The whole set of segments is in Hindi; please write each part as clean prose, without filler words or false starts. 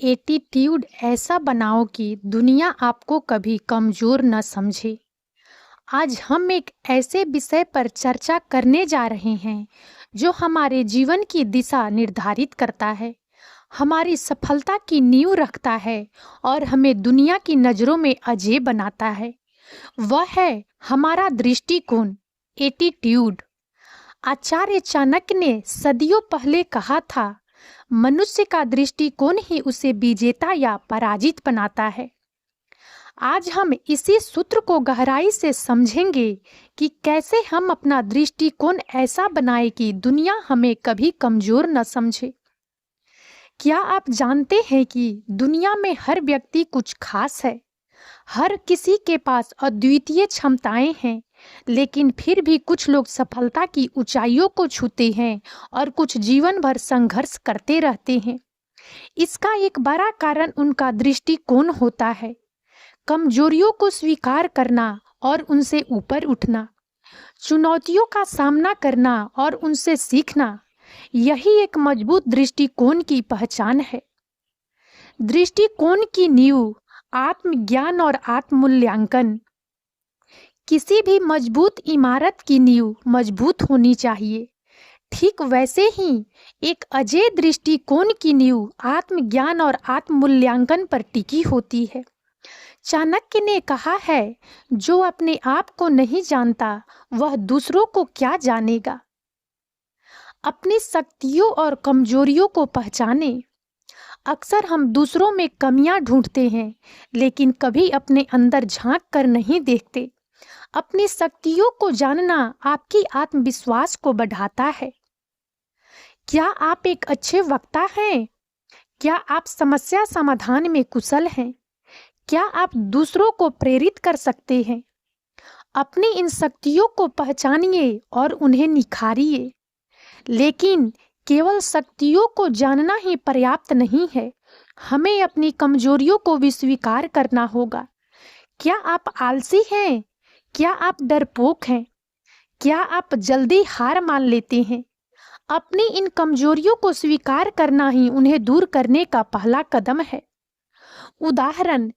एटीट्यूड ऐसा बनाओ कि दुनिया आपको कभी कमजोर न समझे। आज हम एक ऐसे विषय पर चर्चा करने जा रहे हैं जो हमारे जीवन की दिशा निर्धारित करता है, हमारी सफलता की नींव रखता है और हमें दुनिया की नज़रों में अजेय बनाता है। वह है हमारा दृष्टिकोण, एटीट्यूड। आचार्य चाणक्य ने सदियों पहले कहा था, मनुष्य का दृष्टिकोण ही उसे विजेता या पराजित बनाता है। आज हम इसी सूत्र को गहराई से समझेंगे कि कैसे हम अपना दृष्टिकोण ऐसा बनाए कि दुनिया हमें कभी कमजोर न समझे। क्या आप जानते हैं कि दुनिया में हर व्यक्ति कुछ खास है? हर किसी के पास अद्वितीय क्षमताएं हैं, लेकिन फिर भी कुछ लोग सफलता की ऊंचाइयों को छूते हैं और कुछ जीवन भर संघर्ष करते रहते हैं। इसका एक बड़ा कारण उनका दृष्टिकोण होता है। कमजोरियों को स्वीकार करना और उनसे ऊपर उठना, चुनौतियों का सामना करना और उनसे सीखना, यही एक मजबूत दृष्टिकोण की पहचान है। दृष्टिकोण की नींव आत्मज्ञान और आत्ममूल्यांकन। किसी भी मजबूत इमारत की नींव मजबूत होनी चाहिए। ठीक वैसे ही एक अजेय दृष्टिकोण की नींव आत्मज्ञान और आत्ममूल्यांकन पर टिकी होती है। चाणक्य ने कहा है, जो अपने आप को नहीं जानता वह दूसरों को क्या जानेगा। अपनी शक्तियों और कमजोरियों को पहचानें। अक्सर हम दूसरों में कमियां ढूंढते हैं, लेकिन कभी अपने अंदर झांक कर नहीं देखते। अपनी शक्तियों को जानना आपकी आत्मविश्वास को बढ़ाता है। क्या आप एक अच्छे वक्ता हैं? क्या आप समस्या समाधान में कुशल हैं? क्या आप दूसरों को प्रेरित कर सकते हैं? अपनी इन शक्तियों को पहचानिए और उन्हें निखारिए। लेकिन केवल शक्तियों को जानना ही पर्याप्त नहीं है, हमें अपनी कमजोरियों को भी स्वीकार करना होगा। क्या आप आलसी हैं? क्या आप डरपोक हैं? क्या आप जल्दी हार मान लेते हैं? अपनी इन कमजोरियों को स्वीकार करना ही उन्हें दूर करने का पहला कदम है। उदाहरण,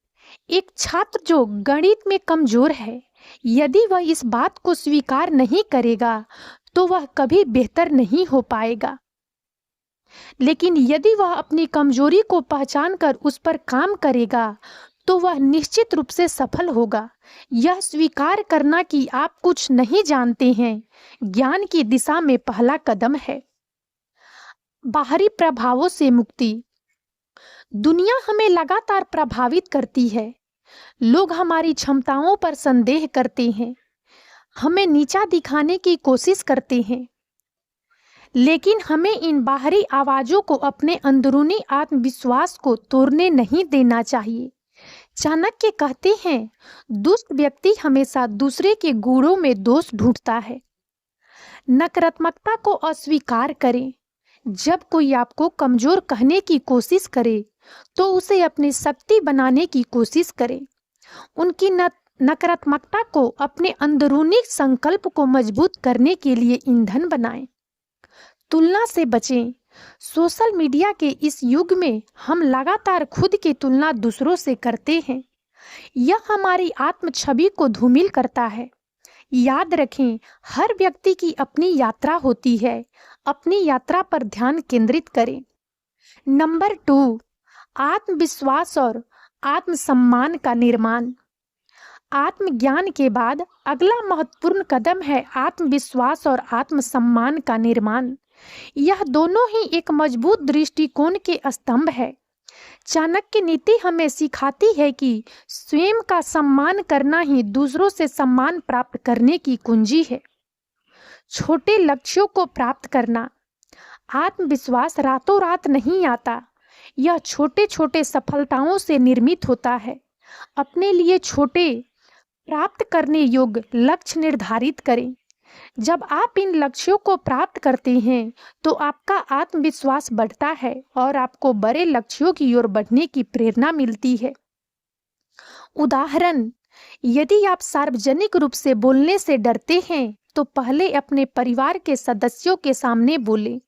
एक छात्र जो गणित में कमजोर है, यदि वह इस बात को स्वीकार नहीं करेगा तो वह कभी बेहतर नहीं हो पाएगा। लेकिन यदि वह अपनी कमजोरी को पहचानकर उस पर काम करेगा तो वह निश्चित रूप से सफल होगा। यह स्वीकार करना कि आप कुछ नहीं जानते हैं, ज्ञान की दिशा में पहला कदम है। बाहरी प्रभावों से मुक्ति। दुनिया हमें लगातार प्रभावित करती है। लोग हमारी क्षमताओं पर संदेह करते हैं, हमें नीचा दिखाने की कोशिश करते हैं, लेकिन हमें इन बाहरी आवाजों को अपने अंदरूनी आत्मविश्वास को तोड़ने नहीं देना चाहिए। चाणक्य कहते हैं, दुष्ट व्यक्ति हमेशा दूसरे के गुणों में दोष ढूंढता है। नकारात्मकता को अस्वीकार करें। जब कोई आपको कमजोर कहने की कोशिश करे तो उसे अपनी शक्ति बनाने की कोशिश करें। उनकी नकारात्मकता को अपने अंदरूनी संकल्प को मजबूत करने के लिए ईंधन बनाएं। तुलना से बचें। सोशल मीडिया के इस युग में हम लगातार खुद की तुलना दूसरों से करते हैं। यह हमारी आत्म छवि को धूमिल करता है। याद रखें, हर व्यक्ति की अपनी यात्रा होती है। अपनी यात्रा पर ध्यान केंद्रित करें। नंबर 2, आत्मविश्वास और आत्मसम्मान का निर्माण। आत्मज्ञान के बाद अगला महत्वपूर्ण कदम है आत्मविश्वास और आत्मसम्मान का निर्माण। यह दोनों ही एक मजबूत दृष्टिकोण के स्तंभ है। चाणक्य नीति हमें सिखाती है कि स्वयं का सम्मान करना ही दूसरों से सम्मान प्राप्त करने की कुंजी है। छोटे लक्ष्यों को प्राप्त करना। आत्मविश्वास रातों रात नहीं आता, यह छोटे छोटे सफलताओं से निर्मित होता है। अपने लिए छोटे, प्राप्त करने योग्य लक्ष्य निर्धारित करें। जब आप इन लक्ष्यों को प्राप्त करते हैं तो आपका आत्मविश्वास बढ़ता है और आपको बड़े लक्ष्यों की ओर बढ़ने की प्रेरणा मिलती है। उदाहरण, यदि आप सार्वजनिक रूप से बोलने से डरते हैं तो पहले अपने परिवार के सदस्यों के सामने बोलें,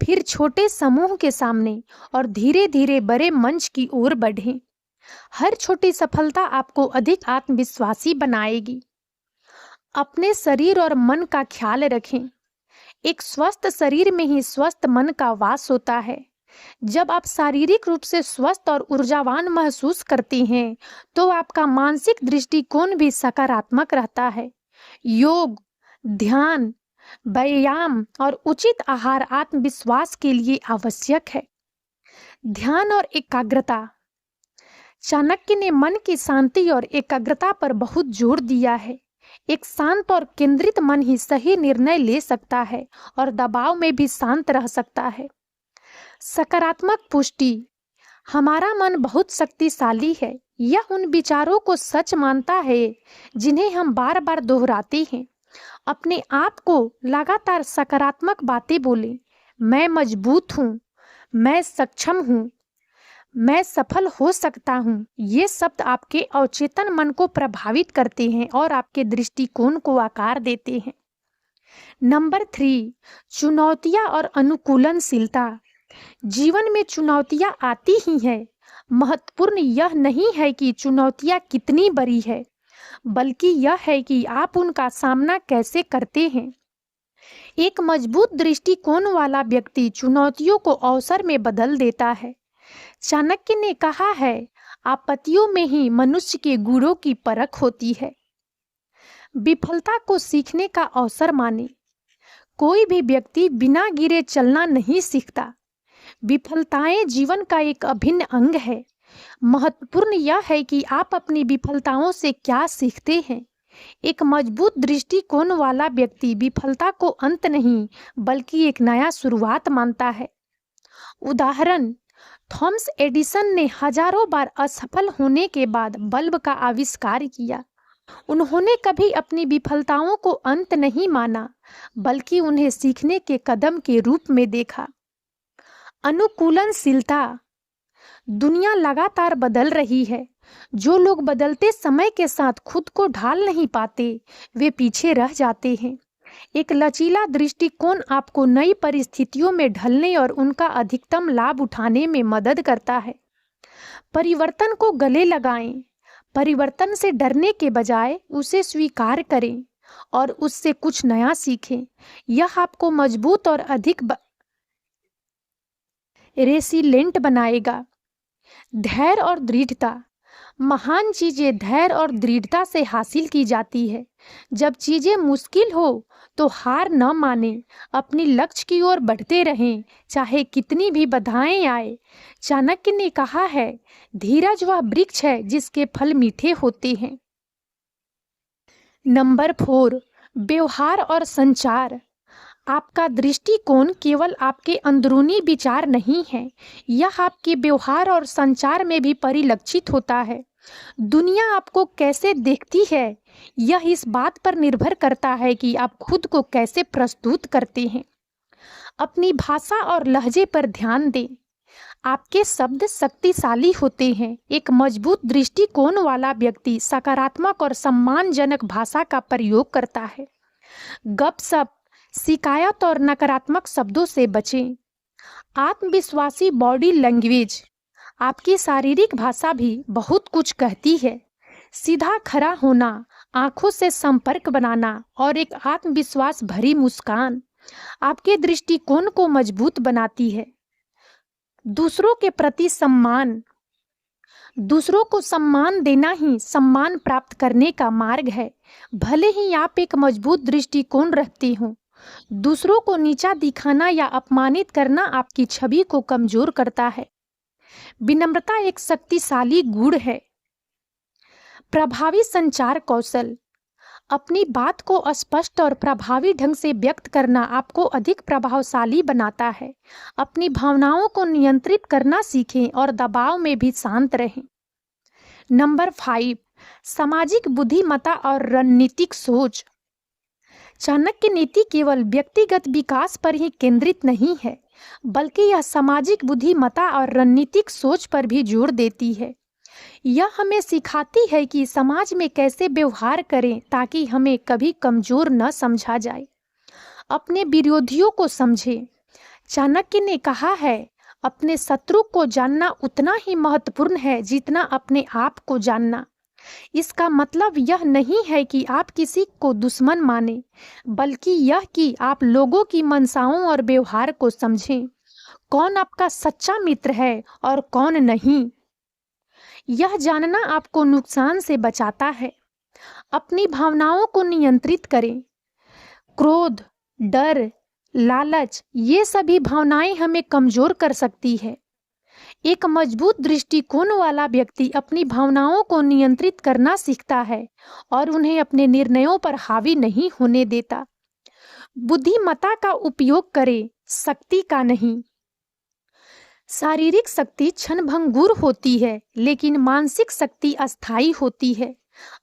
फिर छोटे समूह के सामने और धीरे धीरे बड़े मंच की ओर बढ़ें। हर छोटी सफलता आपको अधिक आत्मविश्वासी बनाएगी। अपने शरीर और मन का ख्याल रखें। एक स्वस्थ शरीर में ही स्वस्थ मन का वास होता है। जब आप शारीरिक रूप से स्वस्थ और ऊर्जावान महसूस करते हैं तो आपका मानसिक दृष्टिकोण भी सकारात्मक रहता है। योग, ध्यान, व्यायाम और उचित आहार आत्मविश्वास के लिए आवश्यक है। ध्यान और एकाग्रता। चाणक्य ने मन की शांति और एकाग्रता पर बहुत जोर दिया है। एक शांत और केंद्रित मन ही सही निर्णय ले सकता है और दबाव में भी शांत रह सकता है। सकारात्मक पुष्टि। हमारा मन बहुत शक्तिशाली है। यह उन विचारों को सच मानता है जिन्हें हम बार बार दोहराते हैं। अपने आप को लगातार सकारात्मक बातें बोलें। मैं मजबूत हूँ, मैं सक्षम हूँ, मैं सफल हो सकता हूँ। ये शब्द आपके अवचेतन मन को प्रभावित करते हैं और आपके दृष्टिकोण को आकार देते हैं। नंबर 3, चुनौतियाँ और अनुकूलनशीलता। जीवन में चुनौतियाँ आती ही हैं। महत्वपूर्ण यह नहीं है कि चुनौतियाँ कितनी बड़ी है, बल्कि यह है कि आप उनका सामना कैसे करते हैं। एक मजबूत दृष्टिकोण वाला व्यक्ति चुनौतियों को अवसर में बदल देता है। चाणक्य ने कहा है, आपत्तियों में ही मनुष्य के गुणों की परख होती है। विफलता को सीखने का अवसर माने। कोई भी व्यक्ति बिना गिरे चलना नहीं सीखता। विफलताएं जीवन का एक अभिन्न अंग है। महत्वपूर्ण यह है कि आप अपनी विफलताओं से क्या सीखते हैं। एक मजबूत दृष्टिकोण वाला व्यक्ति विफलता को अंत नहीं, बल्कि एक नया शुरुआत मानता है। उदाहरण, थॉमस एडिसन ने हजारों बार असफल होने के बाद बल्ब का आविष्कार किया। उन्होंने कभी अपनी विफलताओं को अंत नहीं माना, बल्कि उन्हें सीखने के कदम के रूप में देखा। अनुकूलनशीलता। दुनिया लगातार बदल रही है। जो लोग बदलते समय के साथ खुद को ढाल नहीं पाते, वे पीछे रह जाते हैं। एक लचीला दृष्टिकोण आपको नई परिस्थितियों में ढलने और उनका अधिकतम लाभ उठाने में मदद करता है। परिवर्तन को गले लगाएं। परिवर्तन से डरने के बजाय उसे स्वीकार करें और उससे कुछ नया सीखें। यह आपको मजबूत और अधिक रेसिलेंट बनाएगा। धैर्य और दृढ़ता। महान चीजें धैर्य और दृढ़ता से हासिल की जाती है। जब चीजें मुश्किल हो तो हार न मानें, अपनी लक्ष्य की ओर बढ़ते रहें, चाहे कितनी भी बाधाएं आए। चाणक्य ने कहा है, धीरज वह वृक्ष है जिसके फल मीठे होते हैं। नंबर 4, व्यवहार और संचार। आपका दृष्टिकोण केवल आपके अंदरूनी विचार नहीं है, यह आपके व्यवहार और संचार में भी परिलक्षित होता है। दुनिया आपको कैसे देखती है, यह इस बात पर निर्भर करता है कि आप खुद को कैसे प्रस्तुत करते हैं। अपनी भाषा और लहजे पर ध्यान दें। आपके शब्द शक्तिशाली होते हैं। एक मजबूत दृष्टिकोण वाला व्यक्ति सकारात्मक और सम्मानजनक भाषा का प्रयोग करता है। गपशप, शिकायत और नकारात्मक शब्दों से बचें। आत्मविश्वासी बॉडी लैंग्वेज। आपकी शारीरिक भाषा भी बहुत कुछ कहती है। सीधा खड़ा होना, आंखों से संपर्क बनाना और एक आत्मविश्वास भरी मुस्कान आपके दृष्टिकोण को मजबूत बनाती है। दूसरों के प्रति सम्मान। दूसरों को सम्मान देना ही सम्मान प्राप्त करने का मार्ग है। भले ही आप एक मजबूत दृष्टिकोण रखते हो, दूसरों को नीचा दिखाना या अपमानित करना आपकी छवि को कमजोर करता है। विनम्रता एक शक्तिशाली गुण है। प्रभावी संचार कौशल। अपनी बात को स्पष्ट और प्रभावी ढंग से व्यक्त करना आपको अधिक प्रभावशाली बनाता है। अपनी भावनाओं को नियंत्रित करना सीखें और दबाव में भी शांत रहें। नंबर 5, सामाजिक बुद्धिमत्ता और रणनीतिक सोच। चाणक्य नीति केवल व्यक्तिगत विकास पर ही केंद्रित नहीं है, बल्कि यह सामाजिक बुद्धिमत्ता और रणनीतिक सोच पर भी जोर देती है। यह हमें सिखाती है कि समाज में कैसे व्यवहार करें ताकि हमें कभी कमजोर न समझा जाए। अपने विरोधियों को समझें। चाणक्य ने कहा है, अपने शत्रु को जानना उतना ही महत्वपूर्ण है जितना अपने आप को जानना। इसका मतलब यह नहीं है कि आप किसी को दुश्मन माने, बल्कि यह कि आप लोगों की मंशाओं और व्यवहार को समझें। कौन आपका सच्चा मित्र है और कौन नहीं, यह जानना आपको नुकसान से बचाता है। अपनी भावनाओं को नियंत्रित करें। क्रोध, डर, लालच, ये सभी भावनाएं हमें कमजोर कर सकती है। एक मजबूत दृष्टिकोण वाला व्यक्ति अपनी भावनाओं को नियंत्रित करना सीखता है और उन्हें अपने निर्णयों पर हावी नहीं होने देता। बुद्धिमत्ता का उपयोग करें, शक्ति का नहीं। शारीरिक शक्ति क्षणभंगुर होती है, लेकिन मानसिक शक्ति अस्थायी होती है।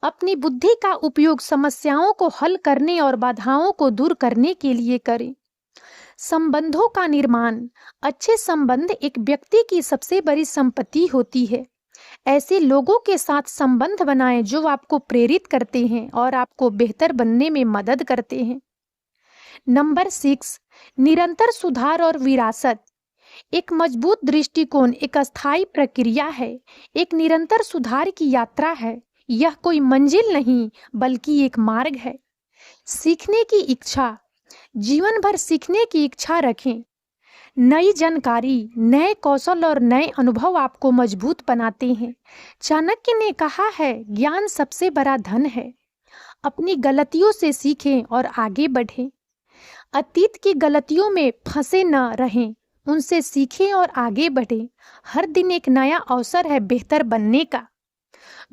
अपनी बुद्धि का उपयोग समस्याओं को हल करने और बाधाओं को दूर करने के लिए करें। संबंधों का निर्माण। अच्छे संबंध एक व्यक्ति की सबसे बड़ी संपत्ति होती है। ऐसे लोगों के साथ संबंध बनाएं जो आपको प्रेरित करते हैं और आपको बेहतर बनने में मदद करते हैं। नंबर 6, निरंतर सुधार और विरासत। एक मजबूत दृष्टिकोण एक अस्थायी प्रक्रिया है, एक निरंतर सुधार की यात्रा है। यह कोई मंजिल नहीं, बल्कि एक मार्ग है। सीखने की इच्छा। जीवन भर सीखने की इच्छा रखें। नई जानकारी, नए कौशल और नए अनुभव आपको मजबूत बनाते हैं। चाणक्य ने कहा है, ज्ञान सबसे बड़ा धन है। अपनी गलतियों से सीखें और आगे बढ़ें। अतीत की गलतियों में फंसे न रहें, उनसे सीखें और आगे बढ़ें। हर दिन एक नया अवसर है बेहतर बनने का।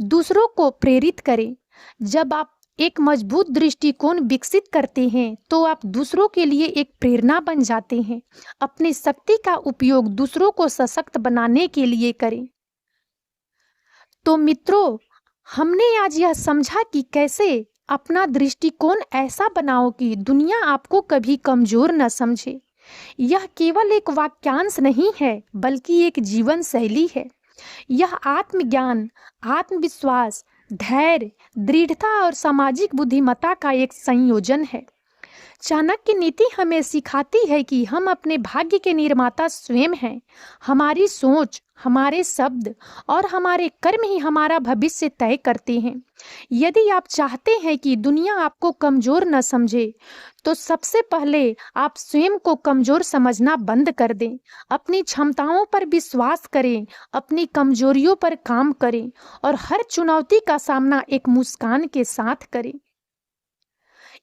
दूसरों को प्रेरित करें। जब आप एक मजबूत दृष्टिकोण विकसित करते हैं तो आप दूसरों के लिए एक प्रेरणा बन जाते हैं। अपनी शक्ति का उपयोग दूसरों को सशक्त बनाने के लिए करें। तो मित्रों, हमने आज यह समझा कि कैसे अपना दृष्टिकोण ऐसा बनाओ कि दुनिया आपको कभी कमजोर न समझे। यह केवल एक वाक्यांश नहीं है, बल्कि एक जीवन शैली है। यह आत्मज्ञान, आत्मविश्वास, धैर्य, दृढ़ता और सामाजिक बुद्धिमत्ता का एक संयोजन है। चाणक्य नीति हमें सिखाती है कि हम अपने भाग्य के निर्माता स्वयं हैं। हमारी सोच, हमारे शब्द और हमारे कर्म ही हमारा भविष्य तय करते हैं। यदि आप चाहते हैं कि दुनिया आपको कमजोर न समझे, तो सबसे पहले आप स्वयं को कमजोर समझना बंद कर दें। अपनी क्षमताओं पर विश्वास करें, अपनी कमजोरियों पर काम करें और हर चुनौती का सामना एक मुस्कान के साथ करें।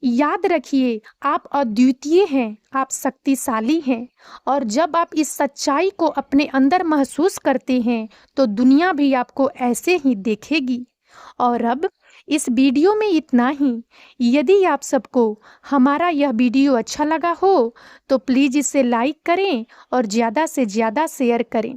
याद रखिए, आप अद्वितीय हैं, आप शक्तिशाली हैं और जब आप इस सच्चाई को अपने अंदर महसूस करते हैं तो दुनिया भी आपको ऐसे ही देखेगी। और अब इस वीडियो में इतना ही। यदि आप सबको हमारा यह वीडियो अच्छा लगा हो तो प्लीज़ इसे लाइक करें और ज़्यादा से ज़्यादा शेयर करें,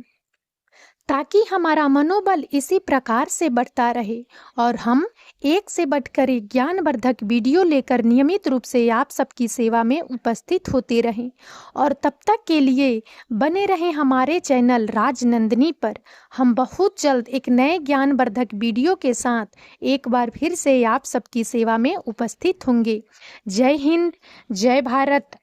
ताकि हमारा मनोबल इसी प्रकार से बढ़ता रहे और हम एक से बढ़कर एक ज्ञानवर्धक वीडियो लेकर नियमित रूप से आप सबकी सेवा में उपस्थित होते रहें। और तब तक के लिए बने रहें हमारे चैनल राजनंदिनी पर। हम बहुत जल्द एक नए ज्ञानवर्धक वीडियो के साथ एक बार फिर से आप सबकी सेवा में उपस्थित होंगे। जय हिंद, जय भारत,